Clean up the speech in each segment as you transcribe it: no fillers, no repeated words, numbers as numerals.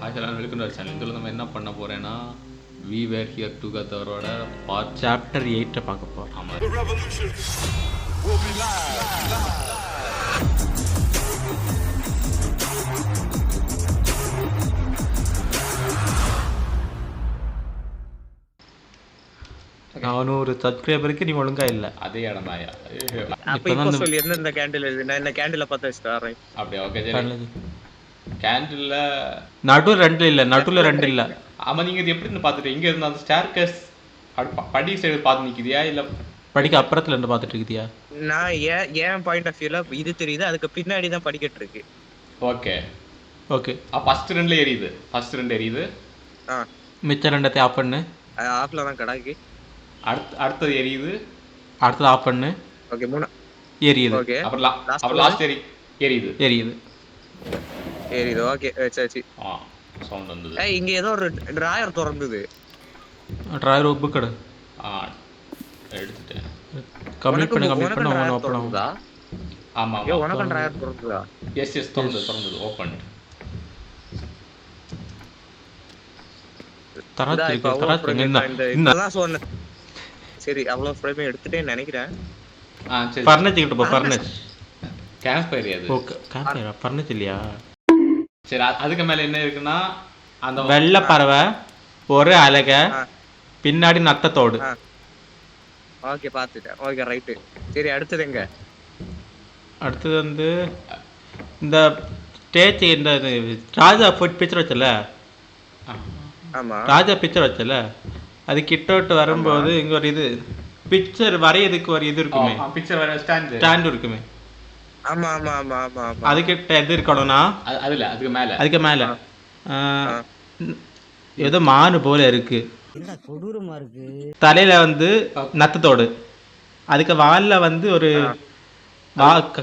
ஆக்சுவலாக welcome channel. இதில் நம்ம என்ன பண்ண போகிறேன்னா வி வேர் ஹியர் டுகெதரோட பார்ட் சாப்டர் 8 பார்க்க போகிறோம். ஆமாம். நான் ஒரு சப்ஸ்கிரைபருக்கு நீ ஒழுங்கா இல்லை. அதே இடம் தாயா. அப்ப இப்போ சொல்லி என்ன கேண்டில் நான் இந்த கேண்டில பார்த்து வச்சுட்டு அப்படியே ஓகே சரி. கேண்டில்ல நடுவில் ரெண்டு இல்லை, நடுவில் ரெண்டு இல்லை. ஆமாம். நீங்கள் இது எப்படின்னு பார்த்துட்டு இங்கே இருந்த அந்த ஸ்டேர் கேஸ் படி சைடு பார்த்து நிற்கிதியா இல்லை படிக்க அப்புறத்துல இருந்து பார்த்துட்டு இருக்குதியா? நான் ஏன் பாயிண்ட் ஆஃப் வியூல இது தெரியுது, அதுக்கு பின்னாடி தான் படிக்கட்டு இருக்கு. Okay okay. ஃபர்ஸ்ட் ரெண்டுல எரியுது. ஃபர்ஸ்ட் ரெண்டு எரியுது. மிச்சம் ரெண்டத்தை ஆஃப் பண்ணு. ஆஃப்ல தான் கடாக்கு. அடுத்தது எரியுது. அடுத்தது ஆஃப் பண்ணு. ஓகே. மூணு எரியுது. ஓகே. அப்புறம் லாஸ்ட் எரியுது. எரியுது. ஓகே சரி. சவுண்ட் வந்தது. இங்க ஏதோ ஒரு டிராயர் திறந்தது. டிராயர் புக் கடு. எடுத்துட்டேன். கம்ப்ளீட் பண்ண ஓபன் ஆகுதா? ஆமா. ஐயோ உனக்கு டிராயர் திறந்ததா? எஸ் திறந்தது. ஓபன். சரி அவ்வளவு ஃப்ரேம் எடுத்துட்டேன்னு நினைக்கிறேன். சரி. பர்னேஜ் கிட்ட போ. பர்னேஜ் கேம்ப்ஃபயர் அது. ஓகே. கேம்ப்ஃபயர் பர்னேஜ் இல்லையா? சரி. அதுக்கு மேல என்ன இருக்குன்னா அந்த வெள்ளை பறவை, ஒரு அலகை, பின்னாடி நத்தத்தோடு. ஓகே பாத்துட்டேன். Okay right. சரி அடுத்தது எங்க? அடுத்தது வந்து இந்த ஸ்டேஜ் இந்த ராஜா ஃபுட் பிக்சர் வச்சல. ஆமா. ராஜா பிக்சர் வச்சல, அது கிட்டோட்டு வரும்போது இங்க ஒரு இது பிக்சர் வரையதுக்கு ஒரு இது இருக்குமே. பிக்சர் வர ஸ்டாண்ட் இருக்குமே. ஆமா ஆமா ஆமா ஆமா ஆமா. அதுக்கிட்ட எது இருக்கணும்னா அதுக்கு மேல ஏதோ மானு போல இருக்கு. கொடூரமா இருக்கு. தலையில வந்து நத்தத்தோடு, அதுக்கு வால்ல வந்து ஒரு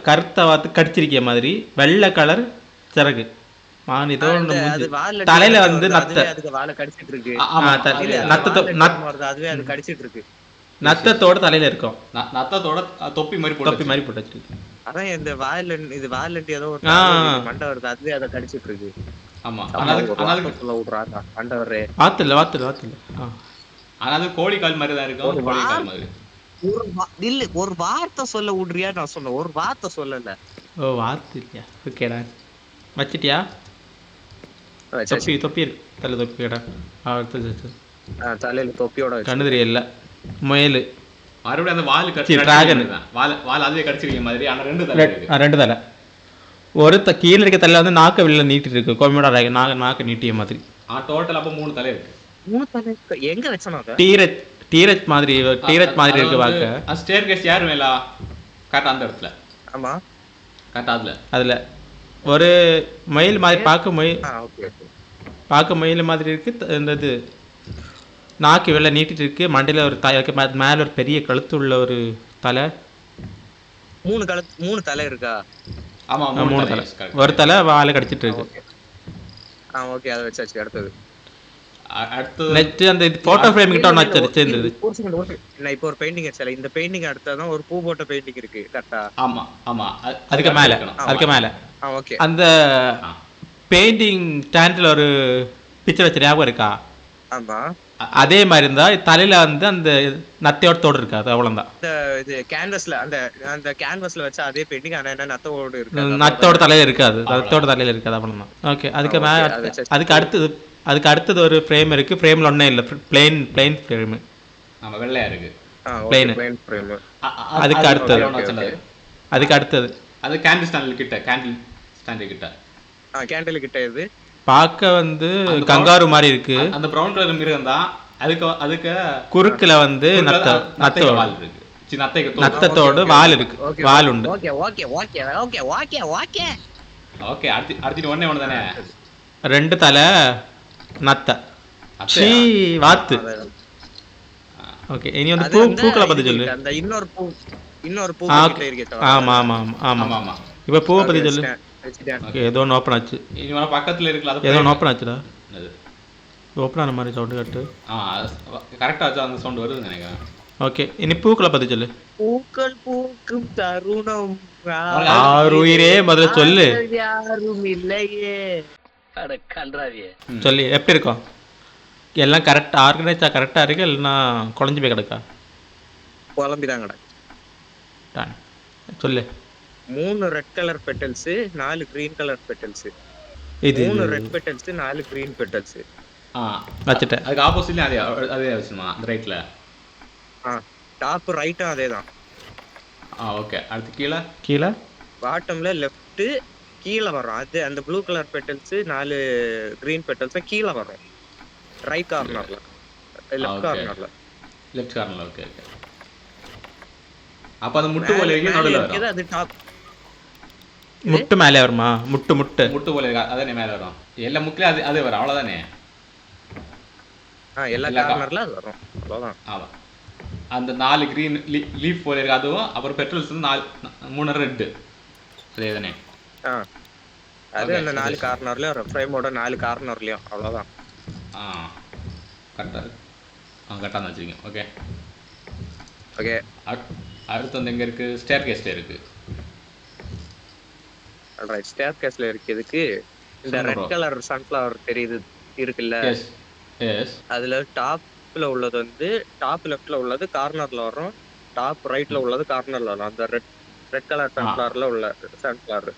கருத்தை வாத்து கடிச்சிருக்கிய மாதிரி வெள்ளை கலர் சிறகு. மான் ஏதோ தலையில வந்து நத்தத்தோட தலையில இருக்கும். நத்தத்தோட தொப்பி மாதிரி போட்டு வச்சிருக்கு. அதான் இந்த வாலண்ட் ஏதோ ஒரு மண்டை வருது, அதுவே அதை கடிச்சிட்டு இருக்கு. ஆமா. ஆனா கோழி கால் மாதிரி தான் இருக்கும். கோழி கால் மாதிரி. ஒரு வார்த்தை சொல்ல விடுறியா? நான் சொன்னேன் ஒரு வார்த்தை சொல்லல. ஓ வார்த்தை இல்லையா? ஓகேடா வச்சிட்டியா? தொப்பி தலை தொப்பிடா. தலையில தொப்பியோட கண்ணு தெரியல. முயல் மறுபடியும் அந்த வால் கடிச்சு டிராகன் வால் அதுவே கடிச்சிருக்க மாதிரி. ஆனா ரெண்டு தலை. ஒரு கீழே இருக்க தலை வந்து நாக்க வெளில நீட்டிட்டு இருக்கு. கோமியோட நாக்க நீட்டிய மாதிரி. டோட்டல் அப்ப 3 தலை இருக்கு. 3 தலை எங்க வெச்சனோட? டீரச் மாதிரி இருக்கு வாக்க. ஸ்டேர் கேஸ் யார் மேல? கரெக்ட் அந்த இடத்துல. ஆமா கரெக்ட் அதுல ஒரு மயில் மாதிரி பார்க்க மயில் மாதிரி இருக்கு. இந்த இது நாக்கு வெளில நீட்டிட்டு இருக்கு. மண்டையில ஒரு மேல ஒரு பெரிய கழுத்து உள்ள ஒரு தலை. 3 தலை இருக்கா? ஆமா 3 தலை. ஒரு தலை வாழை கடிச்சிட்டு இருக்கு. ஓகே அதை வச்சாச்சு. அடுத்தது நெக்ஸ்ட் அந்த போட்டோ ஃப்ரேம் கிட்ட ஒன்னு வச்சிருந்தது. நான் இப்போ ஒரு பெயிண்டிங் வச்சல. இந்த பெயிண்டிங் அடுத்ததான் ஒரு பூ போட்ட பெயிண்டிங் இருக்கு. கரெக்ட்டா? ஆமா. அதுக்கு மேல ஓகே. அந்த பெயிண்டிங் ஸ்டாண்ட்ல ஒரு பிக்சர் வச்ச ஞாபகம் இருக்கா? ஆமா. அதே மாதிரி இருந்தா தலையில வந்து அந்த நத்தையோட தோடு இருக்காது. அவ்வளவுதான். இது கேன்வாஸ்ல அந்த கேன்வாஸ்ல வச்ச அதே பெயிண்டிங். ஆனா என்ன நத்தோட இருக்காது. நத்தோட தலையில இருக்காது. அவ்வளவுதான். ஓகே. அதுக்கு அடுத்தது ஒரு ஃப்ரேம் இருக்கு. ஃப்ரேம்ல ஒண்ணே இல்ல. Plane frame. ஆமா வெள்ளையா இருக்கு. Plane frame. அதுக்கு அடுத்தது அது கேண்டில் ஸ்டாண்ட் கிட்ட. கேண்டில் கிட்ட இது பார்க்க வந்து கங்காரு மாதிரி இருக்கு. அந்த பிரவுன் கலர் மிருகம் தான். அதுக்கு குறுக்குல வந்து நத்த வால் இருக்கு. நத்தத்தோட வால் இருக்கு. வால் உண்டு. ஓகே. அடுத்து ஒண்ணே தானே. 2 தலை நத்த வாத்து. ஓகே. இனி வந்து பூக்களை பத்தி சொல்லு. அந்த இன்னொரு பூ கிட்ட இருக்கு. ஆமா. இப்ப பூவை பத்தி சொல்லு. ஏதோ ஓப்பன் ஆச்சு. இவன பக்கத்துல இருக்குல. ஏதோ ஓப்பன் ஆச்சுடா. ஓப்பன் ஆன மாதிரி சவுண்ட் கட்டு. கரெக்ட்டா அந்த சவுண்ட் வருது நினைக்கிறேன். ஓகே. இனி பூக்களை பத்தி சொல்லு. பூக்கள் பூக்கும் தருணம் ஆருயிரே முதல்ல சொல்லு. யாரும் இல்லையே. சொல்லி எப்படி இருக்கும் எல்லாம் கரெக்ட் ஆர்கனைஸாக கரெக்டாக இருக்கு இல்லைன்னா குழஞ்சி போய் கிடக்கா குழம்பிதான் கிடக்கு. டான். சொல்லு 3 red colour petals 4 green colour petals. இது 3 ரெட் பெட்டல்ஸ் 4 கிரீன் பெட்டல்ஸ். வச்சுட்டேன். அதுக்கு ஆப்போசிட்லயும் அதே வச்சுமா அந்த ரைட்ல. டாப் ரைட்டும் அதேதான். ஓகே. அடுத்து கீழே கீழே பாட்டம்ல லெஃப்ட் கீழே வரும். அது அந்த blue colour petals 4 green petals கீழே வரும் ரைட் கார்னர்ல லெஃப்ட் கார்னர்ல. லெஃப்ட் கார்னர்ல. Okay okay. அப்ப அந்த முட்டு போல இருக்கு நடுவுல வரும். அது டாப் முட்டு மேலே வருமா? முட்டு முட்டு முட்டு போல இருக்கு அதானே மேல வரும். எல்லா முக்கிலும் அதே வரும் அவ்வளவுதானே. எல்லா கார்னர்ல அது வரும் அவ்வளவுதான். ஆமா. அந்த 4 கிரீன் லீஃப் போல இருக்கு அதுவும் அப்புறம் பெட்ரோல்ஸ் 3 ரெட் அதேதானே. அது அந்த 4 கார்னர்லயும் ஃப்ரேமோட 4 கார்னர்லயும் அவ்வளவுதான். கரெக்டா கரெக்டாக வச்சுருக்கீங்க. Okay okay. அடுத்து வந்து எங்க இருக்கு? ஸ்டேர் கேஸ்ல இருக்கு. ஆல்ரைட். ஸ்டேர் கேஸ்ல இருக்கிறதுக்கு இந்த ரெட் கலர் சன்ஃப்ளவர் தெரியுது இருக்குல்ல? Yes yes. அதுல டாப்ல உள்ளது வந்து டாப் லெஃப்ட்ல உள்ளது கார்னர்ல வரும், டாப் ரைட்ல உள்ளது கார்னர்ல வரும். அந்த ரெட் கலர் சன்ஃப்ளவர்ல உள்ள சன்ஃப்ளவர்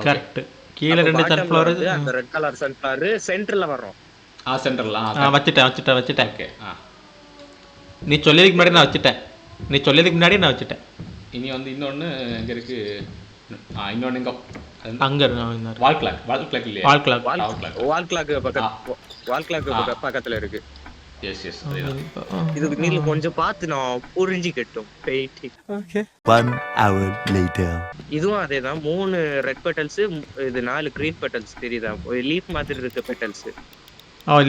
கரெக்ட். கீழ ரெண்டு சன்ஃப்ளவர் அந்த ரெட் கலர் சன்ஃப்ளவர் சென்டர்ல வரும். சென்டர்ல வச்சிட்டேன். ஓகே. நீ சொல்லியதுக்கு முன்னாடி நான் வச்சிட்டேன். இனி வந்து இன்னொன்னு எங்க இருக்கு? இன்னொன்னு இங்க அங்க வால் கிளாக் இல்லையா? வால் கிளாக் பக்கத்துல இருக்கு. Yes yes. இதுக்கு நீங்க கொஞ்சம் பார்த்து நான் புரிஞ்சிக்கட்டும். Okay. 1 hour later. இதுவும் அதேதான். 3 ரெட் பெட்டல்ஸ், இது 4 கிரீன் பெட்டல்ஸ். தெரியுதா? லீஃப் மாதிரி இருக்க பெட்டல்ஸ்.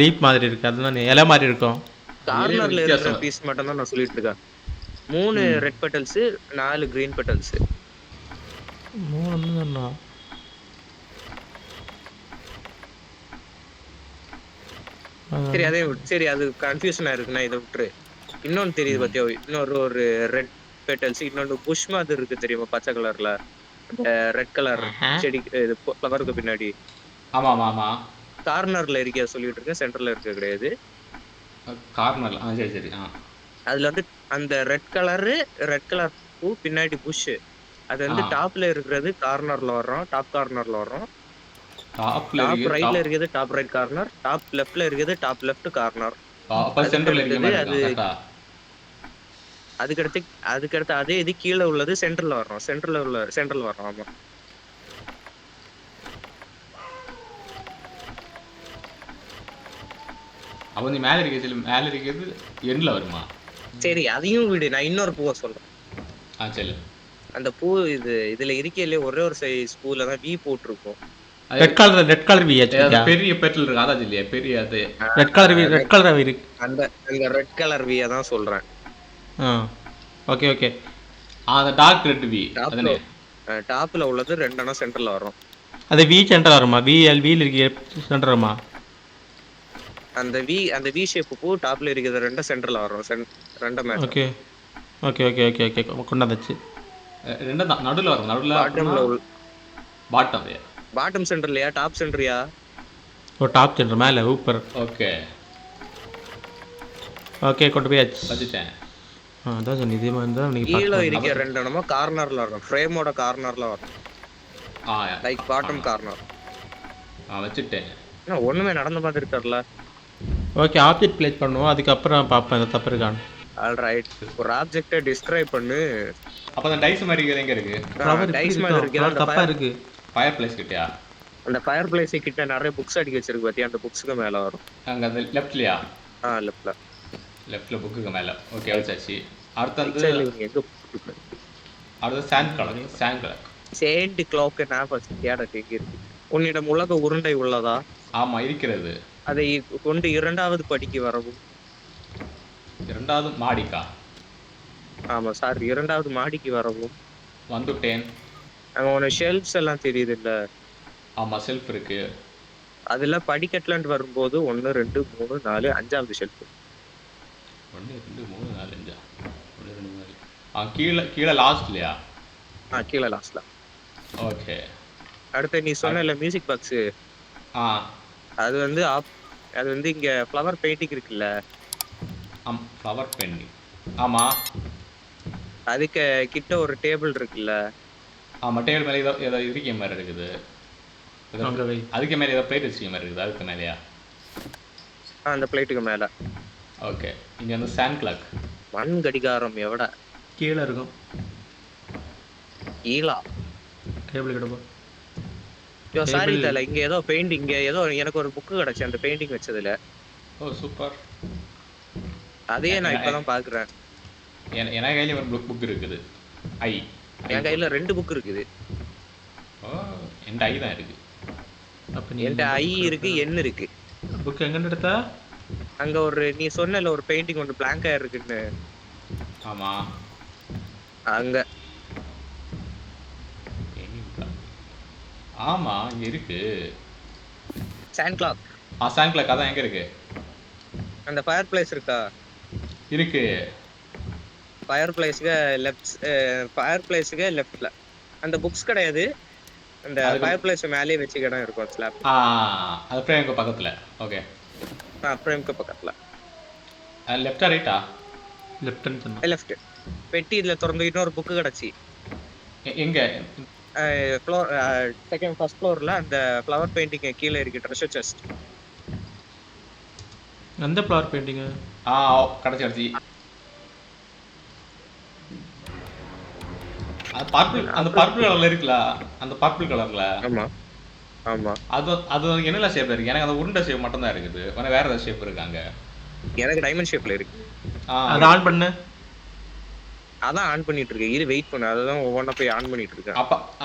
லீஃப் மாதிரி இருக்கு. அதுதான் இலை மாதிரி இருக்கும். கார்னர்ல இருக்கிற பீஸ் மட்டும் தான் நான் சொல்லிட்டு இருக்கேன். 3 ரெட் பெட்டல்ஸ் 4 கிரீன் பெட்டல்ஸ். 3 தானா? சரி அது கன்ஃபியூஷனா இருக்குன்னா இதை விட்டுரு. இன்னொன்னு தெரியுது பாத்தியா? ஒரு ரெட் பெட்டல்ஸ், இன்னொன்னு புஷ் மாதிரி இருக்கு தெரியுமா? பச்சை கலர்ல ரெட் கலர் செடி ஃப்ளவருக்கு பின்னாடி. ஆமா ஆமா ஆமா. கார்னர்ல இருக்க சொல்லிட்டு இருக்கேன், சென்டர்ல இருக்க கிடையாது. கார்னர்ல. சரி சரி. அதுல வந்து அந்த ரெட் கலர் பூ பின்னாடி புஷ், அது வந்து டாப்ல இருக்கிறது கார்னர்ல வரும், டாப் கார்னர்ல வரும். டாப் ரைட்ல இருக்குது டாப் ரைட் கார்னர், டாப் லெஃப்ட்ல இருக்குது டாப் லெஃப்ட் கார்னர். அப்ப சென்டர்ல இருக்குது அதுக்கடுத்து அதே இது கீழே உள்ளது சென்டர்ல வரும். சென்டர்ல வரும். ஆமா. அப்ப நீ மேல இருக்கிறது எண்ட்ல வருமா? சரி அதையும் விடு, நான் இன்னொரு பூவை சொல்றேன். சரி. அந்த பூ இதுல இருக்கல ஒரே ஒரு சைஸ் பூல தான் வி போட்டுருக்கும். ரெட் கலர் வி பெரிய பெட்டல் இருக்கு அதான் இல்லையா? பெரிய அது ரெட் கலர் இருக்கு. அந்த ரெட் கலர் வி தான் சொல்றேன். Okay okay. அந்த டார்க் ரெட் வி அதனே டாப்ல உள்ளது ரெண்டனா சென்டர்ல வரும். அது வி சென்டர்ல வருமா? வி இருக்கு சென்டர் வருமா? அந்த வி ஷேப் பூ டாப்ல இருக்குது ரெண்ட சென்டர்ல வரும். ரெண்ட match. Okay okay okay okay okay. கொண்டாச்சு. ரெண்ட நடுவுல வரும். நடுவுல பாட்டம் சென்டர்லயா டாப் சென்டர்யா? டாப் சென்டர் மேல ஊப்பர். ஓகே ஓகே கொண்டு போயாச்சு. வச்சிட்டேன். அதான் சொன்னேன் இதே மாதிரி தான் நீங்க கீழ இருக்க ரெண்டனமா கார்னர்ல வரும். ஃப்ரேமோட கார்னர்ல வரும். Like bottom corner. வச்சிட்டேன். ஒண்ணுமே நடந்த மாதிரி இருக்கார்ல. ஓகே ஆப்ஜெக்ட் பிளேஸ் பண்ணுவோம், அதுக்கு அப்புறம் பாப்பேன் இந்த தப்பு இருக்கான்னு. ஆல்ரைட். ஒரு ஆப்ஜெக்ட்ட டிஸ்கிரைப் பண்ணு. அப்ப அந்த டைஸ் மாதிரி எங்க இருக்கு? டைஸ் மாதிரி இருக்கு. அந்த தப்பா இருக்கு. ஃபயர் பிளேஸ் கிட்டயா? அந்த ஃபயர் பிளேஸ் கிட்ட நிறைய புக்ஸ் அடிக்க வச்சிருக்கு பாத்தியா? அந்த புக்ஸ்க்கு மேல வரும். அங்க அந்த லெஃப்ட்லயா? லெஃப்ட்ல புக்குக்கு மேல. ஓகே வச்சாச்சு. அடுத்து சேண்ட் கிளாக் நான் ஃபர்ஸ்ட் தேடக்கு இருக்கு. உன்னிடம் உலக உருண்டை உள்ளதா? ஆமா இருக்கிறது. அதை கொண்டு 2வது படிக்கு வரவும். 2வது மாடிக்கா? ஆமா சார், 2வது மாடிக்கு வரவும். வந்துட்டேன். அங்க ஒரு ஷெல்ஃப்ஸ் எல்லாம் தெரியுது இல்ல? ஆமா ஷெல்ஃப் இருக்கு. அதுல படிக்கட்லன்னு வரும்போது 1 2 3 4 5வது ஷெல்ஃப். 1 2 3 4 5. 1 2 3. கீழ லாஸ்ட்லயா? கீழ லாஸ்ட்ல. ஓகே. அடுத்து நீ சொன்னல மியூசிக் பாக்ஸ். அது வந்து அது வந்து இங்க ஃப்ளவர் பெயிண்டிங் இருக்குல்ல, ஃப்ளவர் பெயிண்டிங். ஆமா அதுக்கு கிட்ட ஒரு டேபிள் இருக்குல்ல. ஆமா, டேபிள் மேலே ஏதோ இருக்க மாதிரி இருக்குது. அங்க வை. அதுக்கு மேலே ஏதோ பிளேட் வச்சுக்க மாதிரி இருக்குது. அதுக்கு மேலேயா? அந்த பிளேட்டுக்கு மேல. ஓகே. இங்க வந்து சாண்ட் கிளாக். மண் கடிகாரம் எவட கீழே இருக்கும். ஈலா டேபிள் கிட்ட போ. சாரி தல, இங்க ஏதோ பெயிண்டிங், இங்க ஏதோ எனக்கு ஒரு புக்கு கிடைச்சு அந்த பெயிண்டிங் வச்சதுல. ஓ சூப்பர். அதையே நான் இப்பதான் பாக்குறேன். என் கையில ஒரு புக் இருக்குது. என் கையில 2 புக் இருக்குது. ஓ என்கிட்ட ஐ தான் இருக்கு. அப்ப நீ என்கிட்ட ஐ இருக்கு, என் இருக்கு. புக் எங்க எடுத்தா? அங்க ஒரு நீ சொன்னல ஒரு பெயிண்டிங் ஒன்று பிளாங்கா இருக்குன்னு. ஆமா அங்க. ஆமா இங்க இருக்கு. Sand clock. சாண்ட் கிளாக் அதான் எங்க இருக்கு? அந்த ஃபயர் பிளேஸ் இருக்கா? இருக்கு. ஃபயர் பிளேஸ்க்கு லெஃப்ட்ல அந்த புக்ஸ் கிடையாது. அந்த ஃபயர் பிளேஸ் மேலேயே வச்சு இடம் இருக்கும் ஸ்லாப். அது ஃப்ரேம்க்கு பக்கத்துல. ஓகே. ஃப்ரேம்க்கு பக்கத்துல. லெஃப்டா ரைட்டா? லெஃப்ட்னு சொன்னா. லெஃப்ட். பெட்டி இதுல திறந்து இன்னொரு புக் கிடைச்சி. எங்க? ஃப்ளோர் செகண்ட் ஃபர்ஸ்ட் ஃப்ளோர்ல அந்த ஃப்ளவர் பெயிண்டிங் கீழே இருக்கு, ட்ரெஷர் செஸ்ட். அந்த ஃப்ளவர் பெயிண்டிங் கிடைச்சி. அந்த பர்பிள் கலர்ல இருக்குல, அந்த பர்பிள் கலர்ல. ஆமா ஆமா. அது என்னல ஷேப்ல இருக்கு? எனக்கு அந்த உருண்டை ஷேப் மட்டும் தான் இருக்குது. வேற ஏதாவது ஷேப் இருக்காங்க? எனக்கு டைமண்ட் ஷேப்ல இருக்கு. அத ஆன் பண்ணு. அதான் ஆன் பண்ணிட்டு இருக்கேன். இரு வெயிட் பண்ணு. அதான் ஒவ்வொண்ணா போய் ஆன் பண்ணிட்டு இருக்கேன்.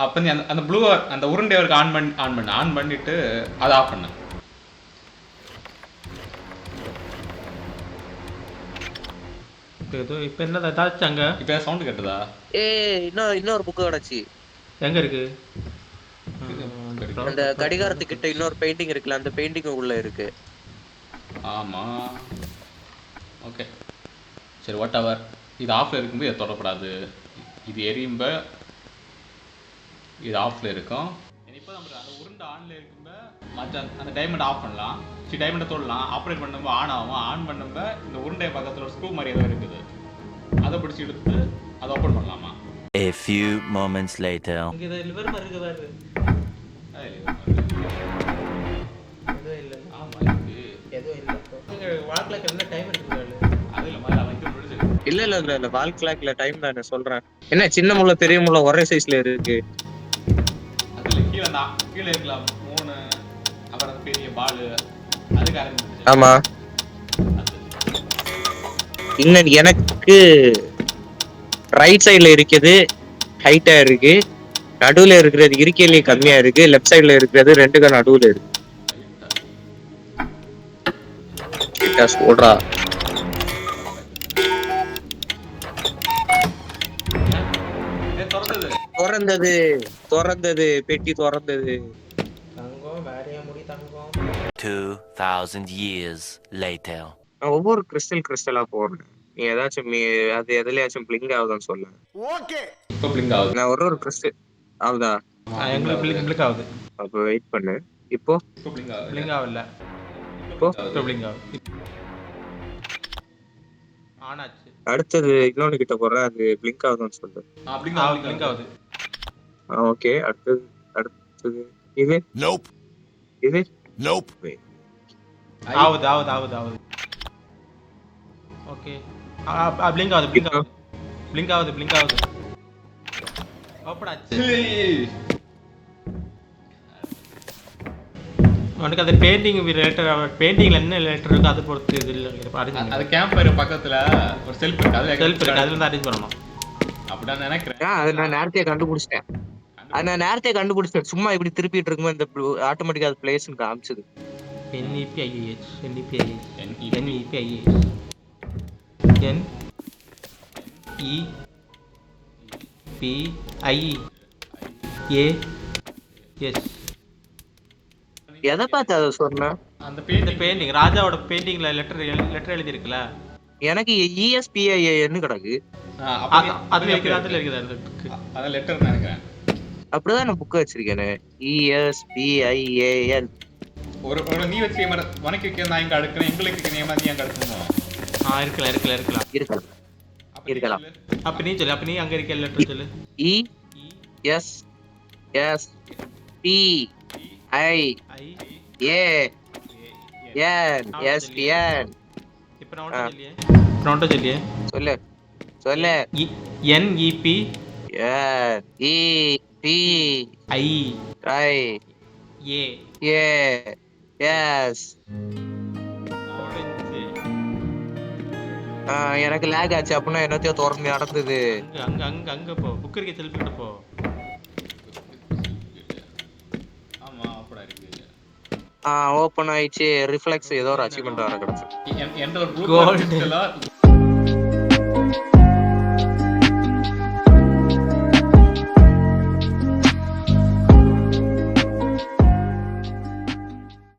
அப்ப நீ அந்த ப்ளூ அந்த உருண்டை வரைக்கும் ஆன் பண்ணிட்டு அதை ஆஃப் பண்ணு. இப்போ என்னது ஏதாச்சும் அங்க? இப்போ சவுண்ட் கேட்டதா? இன்னொரு புக் கிடைச்சி. எங்க இருக்கு? அந்த கடிகாரத்துக்கிட்ட இன்னொரு பெயிண்டிங் இருக்குல்ல, அந்த பெயிண்டிங் உள்ள இருக்கு. ஆமா ஓகே சரி வாட் எவர். இது ஆஃப்ல இருக்கும்போது இதை தொடக்கூடாது. இது எரியும்ப இது ஆஃப்ல இருக்கும். இப்போ நம்ம அந்த உருண்டை ஆன்ல இருக்கும்போது மற்ற அந்த டைமண்ட் ஆஃப் பண்ணலாம். சரி டைமண்டை தொடலாம். ஆப்ரேட் பண்ணும்போது ஆன் ஆகும். ஆன் பண்ணும்போது இந்த உருண்டை பக்கத்தில் ஒரு ஸ்க்ரூ மாதிரி ஏதோ இருக்குது. அதை பிடிச்சி எடுத்து அதை ஓப்பன் பண்ணலாமா? A few moments later. இங்க இத லிவர் மாதிரி இருக்கு பாரு. ஏதோ இல்ல. ஆமா இருக்கு. ஏதோ இல்ல. இங்க வால்க்ல என்ன டைம் இருக்குங்க? அதுல மாதிரி அவன் இது முடிச்சிருக்கு. இல்ல வால் கிளாக்ல டைம் தான் சொல்றேன். என்ன சின்ன முள்ள பெரிய முள்ள ஒரே சைஸ்ல இருக்கு. அதுல கீழே இருக்கலாம் 3 அப்புறம் பெரிய பால் அதுக்கு ஆரம்பிச்சு. ஆமா. இன்னும் எனக்கு ரைட் சைடுல இருக்குது ஹைட்டா இருக்கு, நடுவுல இருக்கிறது இருக்கையிலேயே கம்மியா இருக்கு, லெஃப்ட் சைடுல இருக்கிறது 2க்கு நடுவுல இருக்கு. சொல்றா திறந்தது பெட்டி திறந்தது. தங்கம் வேறைய முடி தங்கம். 2000 years later. நான் ஒவ்வொரு கிறிஸ்டலா போடுறேன். நீ ஏதாச்சும் அது எதுலயாச்சும் பிளிங்க் ஆகுதான்னு சொல்ல. ஓகே இப்போ பிளிங்க் ஆகுது. நான் ஒரு கிறிஸ்டல் ஆகுதா? எங்களுக்கு பிளிங்க் ஆகுது. அப்ப வெயிட் பண்ணு. இப்போ பிளிங்க் ஆகல. இப்போ பிளிங்க் ஆகுது. ஆனாச்சு. அடுத்தது இன்னொன்னு கிட்ட போறேன். அது பிளிங்க் ஆகுதான்னு சொல்லு. பிளிங்க் ஆகுது. ஓகே அடுத்தது இது. Nope. இது Nope. ஆகுது. ஓகே பிளிங்க் ஆகுது. ஓப்பனாச்சு. உனக்கு அந்த பெயிண்டிங் ரிலேட்டட் பெயிண்டிங்ல என்ன ரிலேட்டட் இருக்கு அதை பொறுத்து இது இல்ல. அது கேம்ப் ஃபயர் பக்கத்துல ஒரு செல்ஃப் இருக்கு. அதுல அதுல இருந்து அரேஞ்ச் பண்ணனும். அப்படிதான் நினைக்கிறேன். அது நான் நேரத்தையே கண்டுபிடிச்சிட்டேன். சும்மா இப்படி திருப்பிட்டு இருக்கும்போது இந்த ஆட்டோமேட்டிக்கா அது பிளேஸ்னு காமிச்சது. NEPIAH எதை பார்த்து அதை சொன்னேன்? அந்த பெயிண்டிங் ராஜாவோட பெயிண்டிங்ல லெட்டர் எழுதி இருக்குல்ல, எனக்கு ESPIAN கிடக்கு. அதுல இருக்குது. அதான் லெட்டர் நினைக்கிறேன். அப்படிதான் நான் புக் வச்சிருக்கேன். ESPIAN. ஒரு நீ வச்சு உனக்கு வைக்க நான் இங்க அடுக்கணும், எங்களுக்கு வைக்க நியமா நீ அங்க அடுக்கணுமோ? இருக்கலாம். இருக்கலாம். அப்ப நீ சொல்லு, அப்ப நீ அங்க இருக்க லெட்டர் சொல்லு. E S S P I I A N S P N. இப்ப நான் உன்ட்ட சொல்லியே. சொல்லு. NEP N E P I I A A S. எனக்கு லேக் ஆச்சு அப்படின்னா என்னத்தையோ திறந்து நடந்தது. அங்க போ, புக் இருக்க செல்ஃபி கிட்ட போ. ஆமா அப்படா இருக்கு. ஓபன் ஆயிடுச்சு. ரிஃப்ளெக்ஸ் ஏதோ ஒரு அச்சீவ்மென்ட் வர கிடச்சு. என்ற ஒரு குரூப்